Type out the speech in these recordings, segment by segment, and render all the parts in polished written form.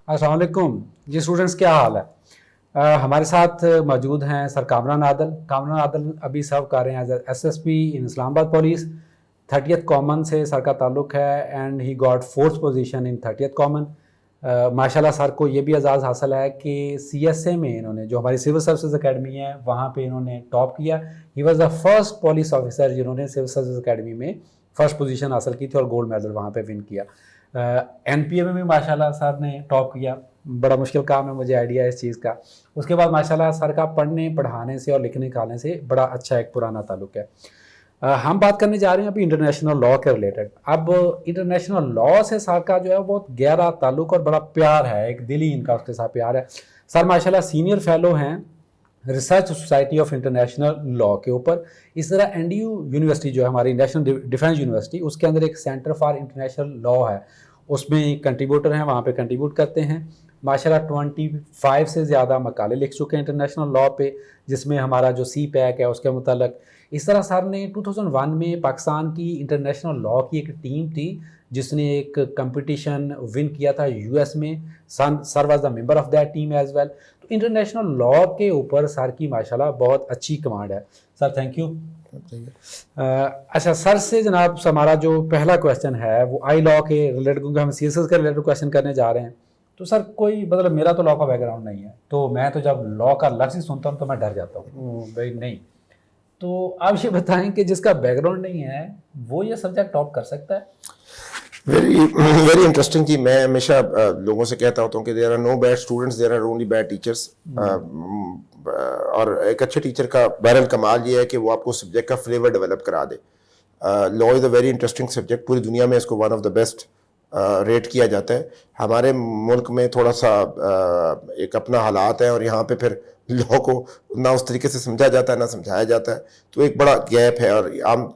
अस्सलाम वालेकुम जी स्टूडेंट्स, क्या हाल है। हमारे साथ मौजूद हैं सर कामरान आदल। कामरान आदल अभी सर्व कर रहे हैं एज एसएसपी इन इस्लामाबाद पुलिस। 30th कॉमन से सर का ताल्लुक है and he got fourth position in 30th common. माशाल्लाह सर को ये भी एजाज़ हासिल है कि सीएसए में इन्होंने, जो हमारी सिविल सर्विसेज अकेडमी है, वहाँ पे इन्होंने टॉप किया। He was the first police officer जिन्होंने सिविल सर्विसेज अकेडमी में फर्स्ट पोजीशन हासिल की थी और गोल्ड मेडल वहाँ पे विन किया। एनपीए में भी माशाल्लाह सर ने टॉप किया। बड़ा मुश्किल काम है, मुझे आइडिया है इस चीज़ का। उसके बाद माशाल्लाह सर का पढ़ने पढ़ाने से और लिखने खाने से बड़ा अच्छा एक पुराना ताल्लुक है। हम बात करने जा रहे हैं अभी इंटरनेशनल लॉ के रिलेटेड। अब इंटरनेशनल लॉ से सर का जो है बहुत गहरा ताल्लुक और बड़ा प्यार है, एक दिल ही इनका उसके साथ प्यार है। सर माशाल्लाह सीनियर फेलो हैं research society of international law के ऊपर। इस तरह एनडीयू यूनिवर्सिटी जो है हमारी नेशनल डिफेंस यूनिवर्सिटी, उसके अंदर एक सेंटर फॉर इंटरनेशनल लॉ है, उसमें कंट्रीब्यूटर हैं, वहाँ पे कंट्रीब्यूट करते हैं। माशाल्लाह 25 से ज़्यादा मकाले लिख चुके हैं इंटरनेशनल लॉ पे, जिसमें हमारा जो सी पैक है उसके मुतालिक। इस तरह सर ने 2001 में पाकिस्तान की इंटरनेशनल लॉ की एक टीम थी जिसने एक कंपटीशन विन किया था यूएस में। Sir was the member of that team as well. तो इंटरनेशनल लॉ के ऊपर सर की माशाल्लाह बहुत अच्छी कमांड है। Sir thank you. अच्छा सर से जनाब हमारा जो पहला क्वेश्चन है वो आई लॉ के रिलेटेड, क्योंकि हम सीएसएस के रिलेटेड क्वेश्चन करने जा रहे हैं। तो सर कोई मतलब मेरा तो लॉ का बैकग्राउंड नहीं है, तो मैं तो जब लॉ का लफ्ज़ ही सुनता हूँ तो मैं डर जाता हूँ भाई नहीं। तो आप ये बताएं कि जिसका बैकग्राउंड नहीं है वो ये सब्जेक्ट टॉप कर सकता है? वेरी वेरी इंटरेस्टिंग जी। मैं हमेशा लोगों से कहता होता हूँ कि there are no bad students, there are only bad teachers. और एक अच्छे टीचर का बहरहाल कमाल ये है कि वो आपको सब्जेक्ट का फ्लेवर डेवलप करा दे। Law is a very interesting subject. पूरी दुनिया में इसको one of the best rate किया जाता है। हमारे मुल्क में थोड़ा सा एक अपना हालात है और यहाँ पे फिर लॉ को ना उस तरीके से समझा जाता है ना समझाया जाता है, तो एक बड़ा गैप है। और आम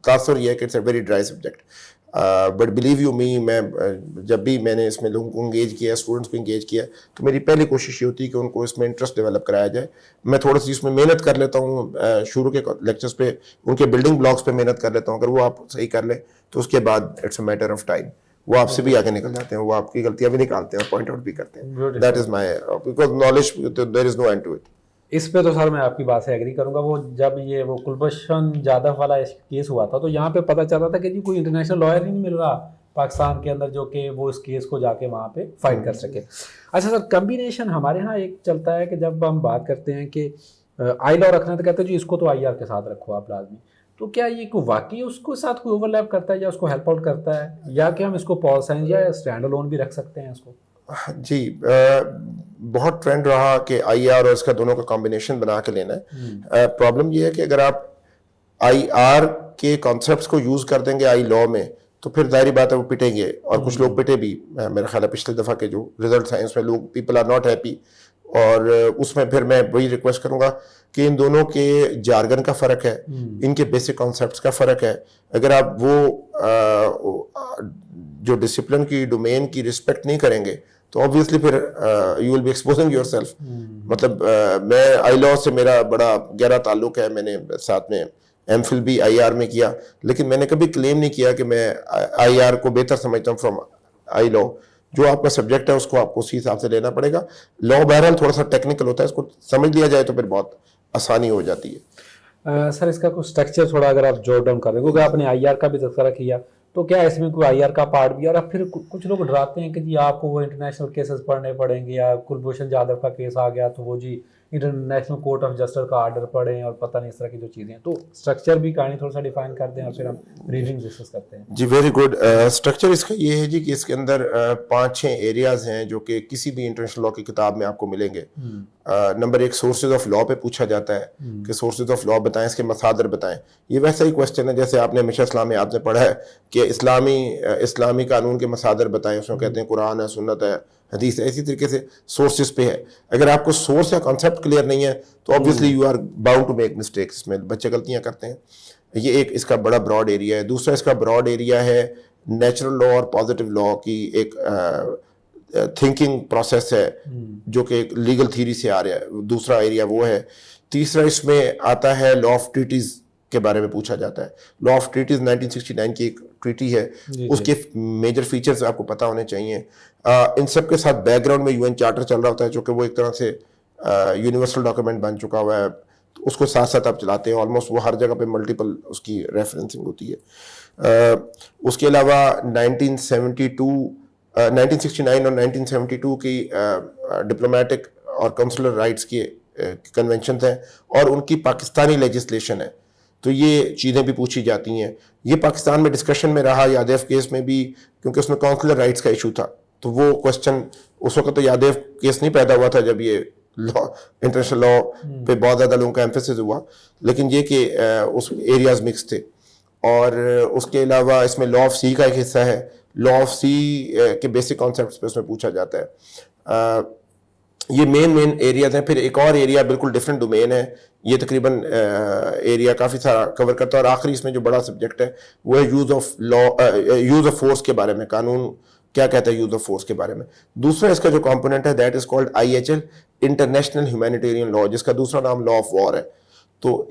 तासुर ये है कि it's a very dry subject. But believe you me, मैं जब भी मैंने इसमें लोगों को इंगेज किया, स्टूडेंट्स को इंगेज किया, तो मेरी पहली कोशिश ये होती है कि उनको इसमें इंटरेस्ट डेवलप कराया जाए। मैं थोड़ी सी इसमें मेहनत कर लेता हूँ, शुरू के लेक्चर्स पे उनके बिल्डिंग ब्लॉक्स पे मेहनत कर लेता हूँ। अगर वो आप सही कर ले तो उसके बाद it's a matter of time वो आपसे भी आगे निकल जाते हैं, वो आपकी गलतियां भी निकालते हैं और पॉइंट आउट भी करते हैं। That is my, because knowledge there is no end to it. इस पे तो सर मैं आपकी बात से एग्री करूंगा। वो जब ये वो कुलभूषण जाधव वाला केस हुआ था तो यहाँ पे पता चल रहा था कि जी कोई इंटरनेशनल लॉयर ही नहीं मिल रहा पाकिस्तान के अंदर जो कि वो इस केस को जाके वहाँ पे फाइट कर सके। अच्छा सर, कम्बिनेशन हमारे यहाँ एक चलता है कि जब हम बात करते हैं कि आई लॉ रखना तो कहते हैं जी इसको तो आई आर के साथ रखो आप लाजमी। तो क्या ये कोई वाकई उसको साथ कोई ओवरलैप करता है या उसको हेल्प आउट करता है, या कि हम इसको पॉल साइंस या स्टैंड अलोन भी रख सकते हैं इसको? जी, बहुत ट्रेंड रहा कि आई आर और इसका दोनों का कॉम्बिनेशन बना के लेना है। प्रॉब्लम ये है कि अगर आप आई आर के कॉन्सेप्ट्स को यूज कर देंगे आई लॉ में तो फिर जाहिर बात है वो पिटेंगे, और कुछ लोग पिटे भी। मेरा ख्याल है पिछले दफ़ा के जो रिजल्ट हैं उसमें लोग पीपल आर नॉट हैप्पी। और उसमें फिर मैं वही रिक्वेस्ट करूंगा कि इन दोनों के जार्गन का फ़र्क है, इनके बेसिक कॉन्सेप्ट्स का फ़र्क है। अगर आप वो जो डिसिप्लिन की डोमेन की रिस्पेक्ट नहीं करेंगे तो ऑब्वियसली फिर you will be exposing yourself. मतलब मैं आई लॉ से मेरा बड़ा गहरा ताल्लुक है, मैंने साथ में एमफिल भी आईआर में किया, लेकिन मैंने कभी क्लेम नहीं किया कि मैं आईआर को बेहतर समझता हूँ फ्रॉम आई लॉ। जो आपका सब्जेक्ट है उसको आपको उसी हिसाब से लेना पड़ेगा। लॉ बहरहाल थोड़ा सा टेक्निकल होता है, इसको समझ लिया जाए तो फिर बहुत आसानी हो जाती है। सर इसका कुछ स्ट्रक्चर थोड़ा अगर आप जोड़ डाउन कर रहे हैं, क्योंकि आपने आईआर का भी तज़किरा किया, तो क्या इसमें कोई आईआर का पार्ट भी? और अब फिर कुछ लोग डराते हैं कि जी आपको वो इंटरनेशनल केसेस पढ़ने पड़ेंगे, या कुलभूषण जाधव का केस आ गया तो वो जी इंटरनेशनल कोर्ट ऑफ जस्टिस का आर्डर पढ़ें और पता नहीं इस तरह की जो चीज़ें। तो स्ट्रक्चर भी कहानी थोड़ा सा डिफाइन कर दें और फिर हम रीडिंग डिस्कस करते हैं। जी वेरी गुड। स्ट्रक्चर इसका ये है जी कि इसके अंदर 5-6 एरियाज हैं जो कि किसी भी इंटरनेशनल लॉ की किताब में आपको मिलेंगे। नंबर 1 सोर्सेज ऑफ लॉ पे पूछा जाता है कि सोर्सेज ऑफ लॉ बताएं, इसके मसादर बताएं। ये वैसा ही क्वेश्चन है जैसे आपने हमेशा इस्लाम में आपने पढ़ा है कि इस्लामी कानून के मसादर बताएं, उसमें कहते हैं कुरान है, सुन्नत है, हदीस है। इसी तरीके से सोर्सेज पे है। अगर आपको सोर्स या कॉन्सेप्ट क्लियर नहीं है तो obviously you are bound to make mistakes. इसमें बच्चे गलतियां करते हैं। ये एक इसका बड़ा ब्रॉड एरिया है। दूसरा इसका ब्रॉड एरिया है नेचुरल लॉ और पॉजिटिव लॉ की एक थिंकिंग प्रोसेस है जो कि एक लीगल थ्योरी से आ रहा है। दूसरा एरिया वो है। तीसरा इसमें आता है लॉ ऑफ ट्रीटीज के बारे में पूछा जाता है। लॉ ऑफ ट्रीटीज 1969 की एक ट्रीटी है जी, उसके मेजर फीचर्स आपको पता होने चाहिए। इन सब के साथ बैकग्राउंड में यूएन चार्टर चल रहा होता है जो कि वो एक तरह से यूनिवर्सल डॉक्यूमेंट बन चुका हुआ है, तो उसको साथ साथ आप चलाते हैं, ऑलमोस्ट वो हर जगह पे मल्टीपल उसकी रेफरेंसिंग होती है। उसके अलावा 1969 और 1972 की डिप्लोमेटिक और काउंसलर राइट्स के कन्वेंशन हैं और उनकी पाकिस्तानी लेजिस्लेशन है, तो ये चीज़ें भी पूछी जाती हैं। ये पाकिस्तान में डिस्कशन में रहा यादेव केस में भी, क्योंकि उसमें काउंसलर राइट्स का इशू था, तो वो क्वेश्चन उस वक्त तो यादेव केस नहीं पैदा हुआ था जब ये लॉ, इंटरनेशनल लॉ पे बहुत ज़्यादा लोगों का एम्फेसिस हुआ, लेकिन ये कि उस एरियाज मिक्स थे। और उसके अलावा इसमें लॉ ऑफ सी का एक हिस्सा है, लॉ ऑफ सी के बेसिक कॉन्सेप्ट्स पे उसमें पूछा जाता है। ये मेन एरियाज हैं। फिर एक और एरिया बिल्कुल डिफरेंट डोमेन है, ये तकरीबन एरिया काफ़ी सारा कवर करता है, और आखिरी इसमें जो बड़ा सब्जेक्ट है वो है use of law, use of force के बारे में, कानून क्या कहता है यूज़ ऑफ फोर्स के बारे में। दूसरा इसका जो कंपोनेंट है that is called IHL, international humanitarian law, जिसका दूसरा नाम लॉ ऑफ वॉर है। तो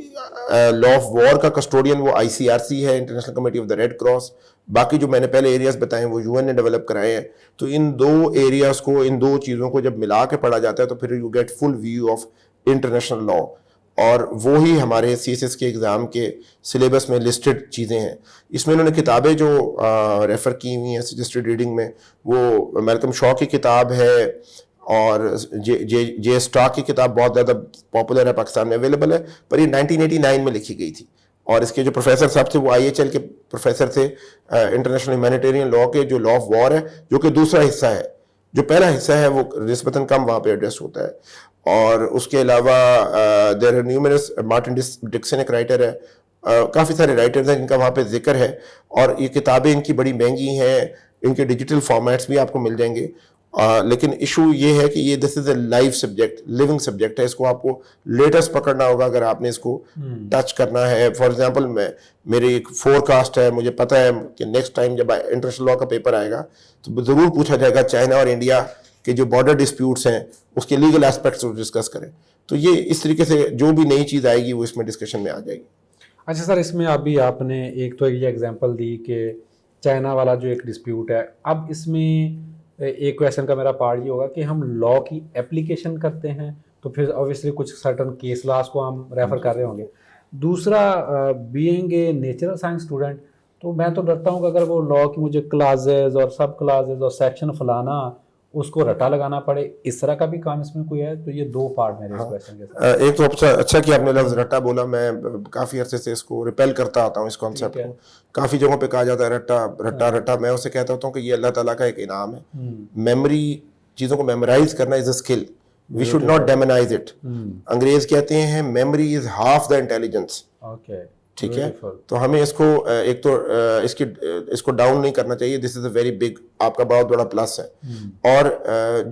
लॉ ऑफ वॉर का कस्टोडियन वो ICRC है, international committee of the red cross. बाकी जो मैंने पहले एरियाज बताए वो UN ने डेवलप कराए हैं। तो इन दो एरियाज को, इन दो चीज़ों को जब मिला के पढ़ा जाता है तो फिर you get full view of international law, और वो ही हमारे CSS के एग्ज़ाम के सिलेबस में लिस्टेड चीज़ें हैं। इसमें इन्होंने किताबें जो रेफ़र की हुई हैं सजेस्टेड रीडिंग में, वो मैल्कम शॉ की किताब है, और जे स्टॉक की किताब बहुत ज़्यादा पॉपुलर है, पाकिस्तान में अवेलेबल है, पर ये 1989 में लिखी गई थी। और इसके जो प्रोफेसर साहब थे वो IHL के प्रोफेसर थे, इंटरनेशनल ह्यूमैनिटेरियन लॉ के, जो लॉ ऑफ वॉर है, जो कि दूसरा हिस्सा है। जो पहला हिस्सा है वो निस्बतन कम वहाँ पे एड्रेस होता है। और उसके अलावा there are numerous, Martin Dixon एक राइटर है, काफ़ी सारे राइटर्स हैं जिनका वहाँ पे जिक्र है, और ये किताबें इनकी बड़ी महंगी हैं, इनके डिजिटल फॉर्मेट्स भी आपको मिल जाएंगे। लेकिन इशू ये है कि ये this is a live subject, living subject है, इसको आपको लेटेस्ट पकड़ना होगा अगर आपने इसको टच करना है। फॉर एग्जांपल मेरी एक फोरकास्ट है, मुझे पता है कि नेक्स्ट टाइम जब इंटरनेशनल लॉ का पेपर आएगा तो ज़रूर पूछा जाएगा चाइना और इंडिया के जो बॉर्डर डिस्प्यूट्स हैं उसके लीगल एस्पेक्ट्स को डिस्कस करें। तो ये इस तरीके से जो भी नई चीज़ आएगी वो इसमें डिस्कशन में आ जाएगी। अच्छा सर, इसमें अभी आपने एक तो ये एग्जांपल दी कि चाइना वाला जो एक डिस्प्यूट है, अब इसमें एक क्वेश्चन का मेरा पार्ट ये होगा कि हम लॉ की एप्लीकेशन करते हैं तो फिर ऑब्वियसली कुछ सर्टन केस लॉस को हम रेफर कर रहे होंगे। दूसरा, being a natural science student, तो मैं तो डरता हूँ कि अगर वो लॉ की मुझे क्लाजेज और सब क्लाजेज और सेक्शन फलाना उसको रटा लगाना पड़े, इस तरह का भी काम इसमें कोई है? तो ये दो पार्ट मेरे इस क्वेश्चन के साथ। एक तो अच्छा कि आपने लफ्ज़ रट्टा बोला, मैं काफ़ी अरसे से इसको रिपेल करता आता हूँ, इस कॉन्सेप्ट को। काफ़ी जगहों पे कहा जाता है रट्टा, मैं उसे कहता हूँ कि ये अल्लाह ताला का एक इनाम है। मेमोरी, चीज़ों को मेमोराइज करना is a skill, we should not demonize it. अंग्रेज कहते हैं memory is half the intelligence. Okay, ठीक है, तो हमें इसको एक तो इसको डाउन नहीं करना चाहिए, this is a very big, आपका बहुत बड़ा प्लस है। और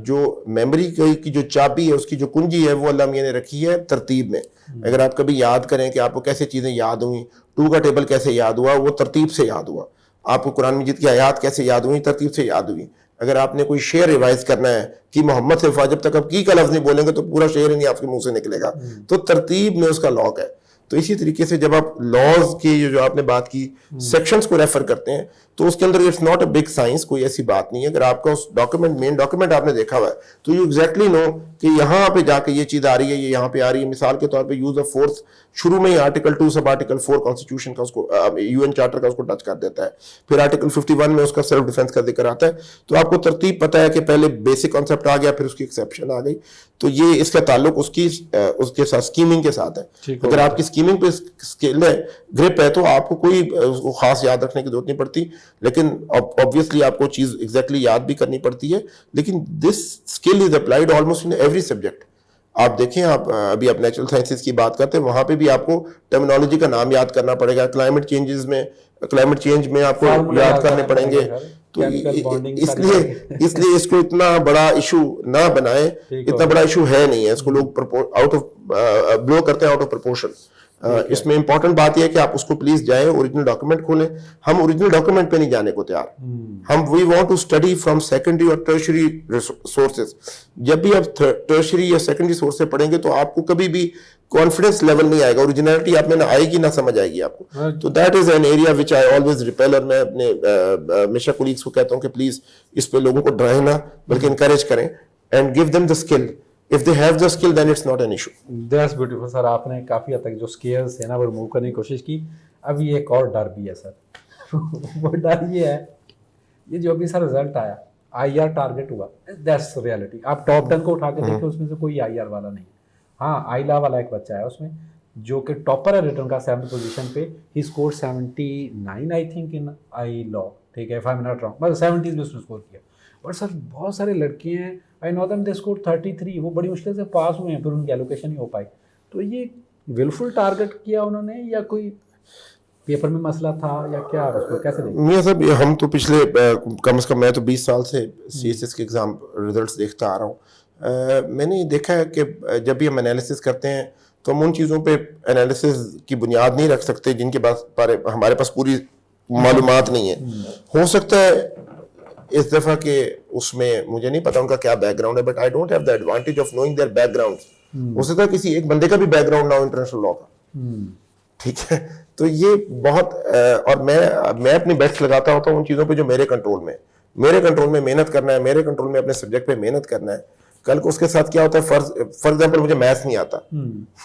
जो मेमोरी की जो चाबी है, उसकी जो कुंजी है, वो अल्लाह मियां ने रखी है तरतीब में। अगर आप कभी याद करें कि आपको कैसे चीज़ें याद हुई, 2 का टेबल कैसे याद हुआ, वो तरतीब से याद हुआ। आपको कुरान मजीद की आयात कैसे याद हुई, तरतीब से याद हुई। अगर आपने कोई शेर रिवाइज करना है कि मोहम्मद से जब तक आप की का लफ्ज़ नहीं बोलेंगे तो पूरा शेर ही नहीं आपके मुंह से निकलेगा। तो तरतीब में उसका लॉक है। तो इसी तरीके से जब आप लॉज की जो आपने बात की सेक्शंस को रेफर करते हैं तो उसके अंदर it's not a big science, कोई ऐसी बात नहीं है। अगर आपका उस डॉक्यूमेंट, मेन डॉक्यूमेंट आपने देखा हुआ है तो यू एग्जैक्टली नो कि यहाँ पे जाके ये चीज़ आ रही है, ये यहाँ पे आ रही है। मिसाल के तौर पे यूज ऑफ फोर्स शुरू में ही आर्टिकल 2 सब आर्टिकल 4 कॉन्स्टिट्यूशन का, उसको UN चार्टर का उसको टच कर देता है। फिर आर्टिकल 51 में उसका सेल्फ डिफेंस का जिक्र आता है। तो आपको तरतीब पता है कि पहले बेसिक कॉन्सेप्ट आ गया, फिर उसकी एक्सेप्शन आ गई। तो ये इसका ताल्लुक उसके साथ स्कीमिंग के साथ है। अगर आपकी स्कीमिंग पे स्किल है, ग्रिप है, तो आपको कोई खास याद रखने की जरूरत नहीं पड़ती। लेकिन ऑब्वियसली आपको चीज एग्जैक्टली याद भी करनी पड़ती है, लेकिन this skill is applied almost in every subject. आप देखें, आप अभी आप नेचुरल साइंसेज की बात करते हैं, वहां पे भी आपको टर्मिनोलॉजी का नाम याद करना पड़ेगा। क्लाइमेट चेंज में आपको याद करने पड़ेंगे। तो इसलिए इसको इतना बड़ा इशू ना बनाए, इतना बड़ा इशू है नहीं है। इसको लोग आउट ऑफ ब्लो करते हैं, आउट ऑफ प्रोपोर्शन। इसमें इंपॉर्टेंट बात यह है कि आप उसको प्लीज जाएं, ओरिजिनल डॉक्यूमेंट खोलें। हम ओरिजिनल डॉक्यूमेंट पे नहीं जाने को तैयार, हम we want to study from secondary और टर्शरी सोर्सेज। जब भी आप टर्शरी या सेकेंडरी सोर्स से पढ़ेंगे तो आपको कभी भी कॉन्फिडेंस लेवल नहीं आएगा, ओरिजिनलिटी आप में ना आएगी ना समझ आएगी आपको। तो that is an area which I always repel, और मैं अपने हमेशा कोलीग्स को कहता हूं कि प्लीज इस पे लोगों को डराएं ना, बल्कि इनकरेज करें and give them the skill. If they have the skill then it's not an issue. That's beautiful sir, आपने काफ़ी हद तक जो स्केयर्स है ना वो रिमूव करने की कोशिश की। अभी एक और डर भी है सर वो डर ये है, ये जो अभी सर रिजल्ट आया IR टारगेट हुआ, दैट्स रियलिटी। आप टॉप 10 को उठा के देखिए, उसमें से कोई IR वाला नहीं है। हाँ, आईला वाला एक बच्चा है उसमें जो कि टॉपर है रिटर्न का 7th पोजीशन पे, he score 79 I think in I law, ठीक है, 5 मिनट रॉन्ग, मतलब 70s भी उसने स्कोर किया। बट सर बहुत सारे लड़के हैं, I know them, they score 33, वो बड़ी मुश्किल से पास हुए हैं, फिर उनकी एलोकेशन नहीं हो पाई। तो ये विलफुल टारगेट किया उन्होंने या कोई पेपर में मसला था या क्या, उसको कैसे देखें? मियां साहब, हम तो पिछले कम से कम मैं तो 20 साल से CSS के एग्ज़ाम रिजल्ट्स देखता आ रहा हूँ। मैंने ये देखा है कि जब भी हम एनालिसिस करते हैं तो हम उन चीज़ों पे एनालिसिस की बुनियाद नहीं रख सकते जिनके पास हमारे पास पूरी मालूमात नहीं है। हो सकता है इस दफ़ा के उसमें, मुझे नहीं पता उनका क्या बैकग्राउंड है, but I don't have the advantage of knowing their background. हो सकता है किसी एक बंदे का भी बैकग्राउंड ना हो इंटरनेशनल लॉ का, ठीक है। तो ये बहुत और मैं अपनी बेट्स लगाता होता हूँ उन चीज़ों पे जो मेरे कंट्रोल में मेहनत करना है, मेरे कंट्रोल में अपने सब्जेक्ट पे मेहनत करना है। कल को उसके साथ क्या होता है, फॉर एग्जाम्पल मुझे मैथ्स नहीं आता,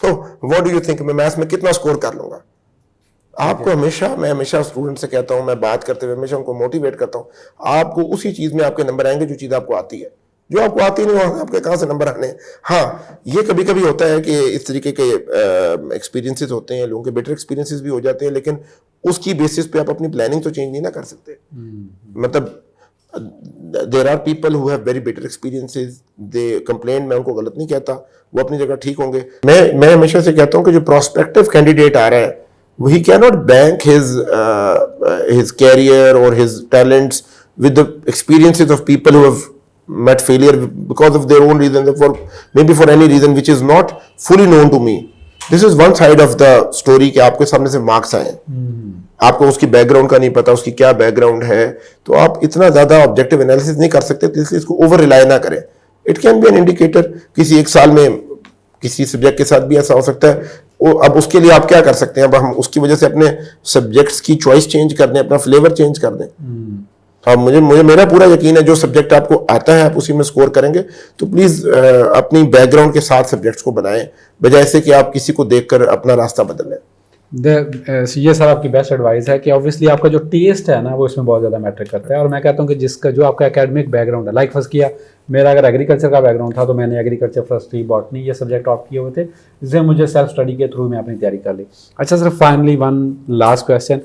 तो व्हाट डू यू थिंक, मैं मैथ्स में कितना स्कोर कर लूंगा? आपको मैं हमेशा स्टूडेंट से कहता हूँ, मैं बात करते हुए हमेशा उनको मोटिवेट करता हूँ, आपको उसी चीज में आपके नंबर आएंगे जो चीज आपको आती है। जो आपको आती नहीं हो, आपके कहाँ से नंबर आने हैं? हाँ, ये कभी कभी होता है कि इस तरीके के एक्सपीरियंसेस होते हैं, लोगों के बेटर एक्सपीरियंसेस भी हो जाते हैं, लेकिन उसकी बेसिस पे आप अपनी प्लानिंग तो चेंज नहीं ना कर सकते। मतलब there are people who have very better experiences, they complain, मैं उनको गलत नहीं कहता, वो अपनी जगह ठीक होंगे। मैं हमेशा से कहता हूँ कि जो प्रोस्पेक्टिव कैंडिडेट आ रहा है, he cannot bank his career or his talents with the experiences of people who have met failure because of their own reason, maybe for any reason which is not fully known to me. This is one side of the story कि आपके सामने से marks आए, आपको उसकी background का नहीं पता, उसकी क्या बैकग्राउंड है, तो आप इतना ज्यादा ऑब्जेक्टिव एनालिसिस नहीं कर सकते, तो इसलिए इसको ओवर रिलाई ना करें। It can be an indicator, किसी एक साल में किसी सब्जेक्ट के साथ भी ऐसा हो सकता है। अब उसके लिए आप क्या कर सकते हैं, अब हम उसकी वजह से अपने सब्जेक्ट्स की चॉइस चेंज कर दें, अपना फ्लेवर चेंज कर दें। हाँ, मुझे मेरा पूरा यकीन है जो सब्जेक्ट आपको आता है आप उसी में स्कोर करेंगे। तो प्लीज अपनी बैकग्राउंड के साथ सब्जेक्ट्स को बनाएं, बजाय से कि आप किसी को देखकर अपना रास्ता बदल लें। ये सर आपकी बेस्ट एडवाइस है कि ऑब्वियसली आपका जो टेस्ट है ना वो इसमें बहुत ज़्यादा मैटर करता है। और मैं कहता हूँ कि जिसका जो आपका एकेडमिक बैकग्राउंड है, लाइक फर्स्ट किया मेरा अगर एग्रीकल्चर का बैकग्राउंड था तो मैंने एग्रीकल्चर, फॉरेस्ट्री, बॉटनी ये सब्जेक्ट ऑप्ट किए हुए थे, जिससे मुझे सेल्फ स्टडी के थ्रू मैं अपनी तैयारी कर ली। अच्छा sir, finally one last question,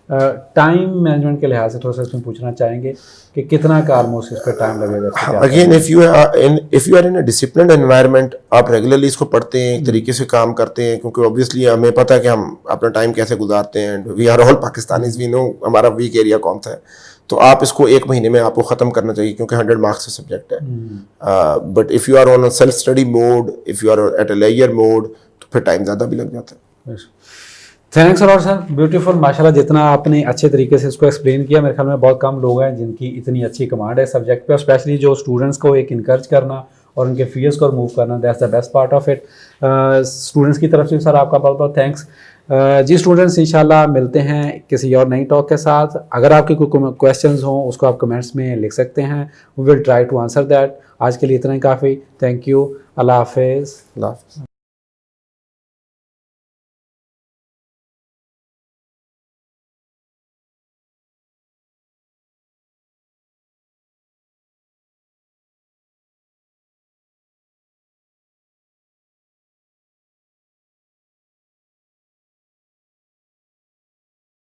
time management के लिहाज से थोड़ा सा इसमें पूछना चाहेंगे कि कितना का ऑलमोस्ट इस पर टाइम लगेगा? Again if you are in a disciplined environment, आप रेगुलरली इसको पढ़ते हैं, एक तरीके से काम करते हैं, क्योंकि ऑब्वियसली हमें पता है कि हम अपना टाइम कैसे गुजारते हैं, we are all Pakistanis, we know हमारा वीक एरिया कौन सा है। तो आप इसको 1 महीने में आपको ख़त्म करना चाहिए, क्योंकि 100 मार्क्स का सब्जेक्ट है। But if you are on a self study mode, if you are at a layer mode, तो फिर टाइम ज़्यादा भी लग जाता है। थैंक्स और सर, ब्यूटीफुल, माशाल्लाह जितना आपने अच्छे तरीके से इसको एक्सप्लेन किया, मेरे ख्याल में बहुत कम लोग हैं जिनकी इतनी अच्छी कमांड है सब्जेक्ट पे, और स्पेशली जो स्टूडेंट्स को एक इनकरेज करना और उनके फियर्स को रिमूव करना, that's the best part of it. Students की तरफ से सर आपका बहुत बहुत थैंक्स। जी स्टूडेंट्स, इंशाल्लाह मिलते हैं किसी और नई टॉक के साथ। अगर आपके कोई क्वेश्चंस हों उसको आप कमेंट्स में लिख सकते हैं, we will try to answer that. आज के लिए इतना ही काफ़ी, थैंक यू, अल्लाह हाफिज़।